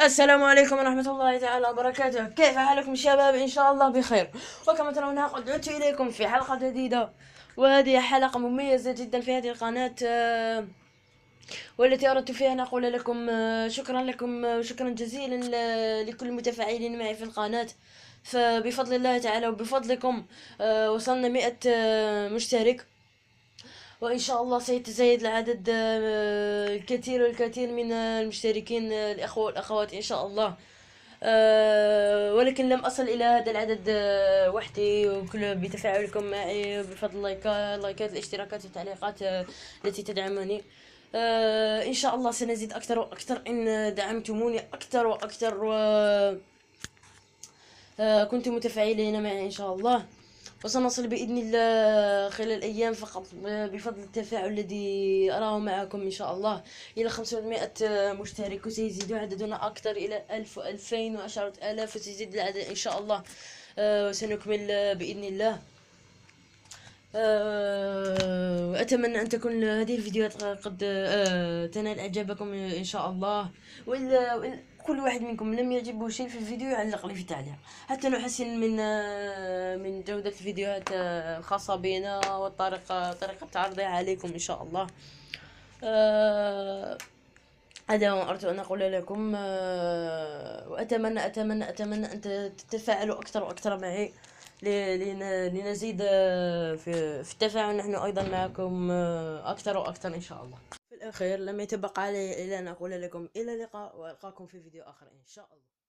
السلام عليكم ورحمة الله تعالى وبركاته. كيف حالكم شباب؟ إن شاء الله بخير. وكما ترون قد عدت إليكم في حلقة جديدة، وهذه حلقة مميزة جدا في هذه القناة، والتي أردت فيها أن أقول لكم شكرا لكم، شكرا جزيلا لكل المتفاعلين معي في القناة. فبفضل الله تعالى وبفضلكم وصلنا 100 مشترك، وإن شاء الله سيتزايد العدد، الكثير والكثير من المشتركين، الأخوة والأخوات إن شاء الله. ولكن لم أصل إلى هذا العدد وحدي، وكل بتفاعلكم معي بفضل اللايكات الاشتراكات والتعليقات التي تدعمني. إن شاء الله سنزيد أكثر وأكثر إن دعمتموني أكثر وأكثر، و كنتم متفاعلين معي إن شاء الله. وسنصل بإذن الله خلال أيام فقط بفضل التفاعل الذي أراه معكم إن شاء الله إلى 500 مشترك، وسيزيد عددنا أكثر إلى 1000 و2000 وعشرة آلاف، وسيزيد العدد إن شاء الله. وسنكمل بإذن الله. وأتمنى أن تكون هذه الفيديوهات قد تنال إعجابكم إن شاء الله. وإن كل واحد منكم لم يعجبه شيء في الفيديو يعلق لي في التعليق، حتى نحسن من جودة الفيديوهات الخاصة بنا، طريقة عرضها عليكم إن شاء الله. هذا ما أردت أن أقول لكم. وأتمنى أن تتفاعلوا أكثر وأكثر معي، لنزيد في التفاعل نحن أيضا معكم أكثر وأكثر إن شاء الله. في الأخير لم يتبقى علي إلا أن أقول لكم إلى اللقاء، وألقاكم في فيديو آخر إن شاء الله.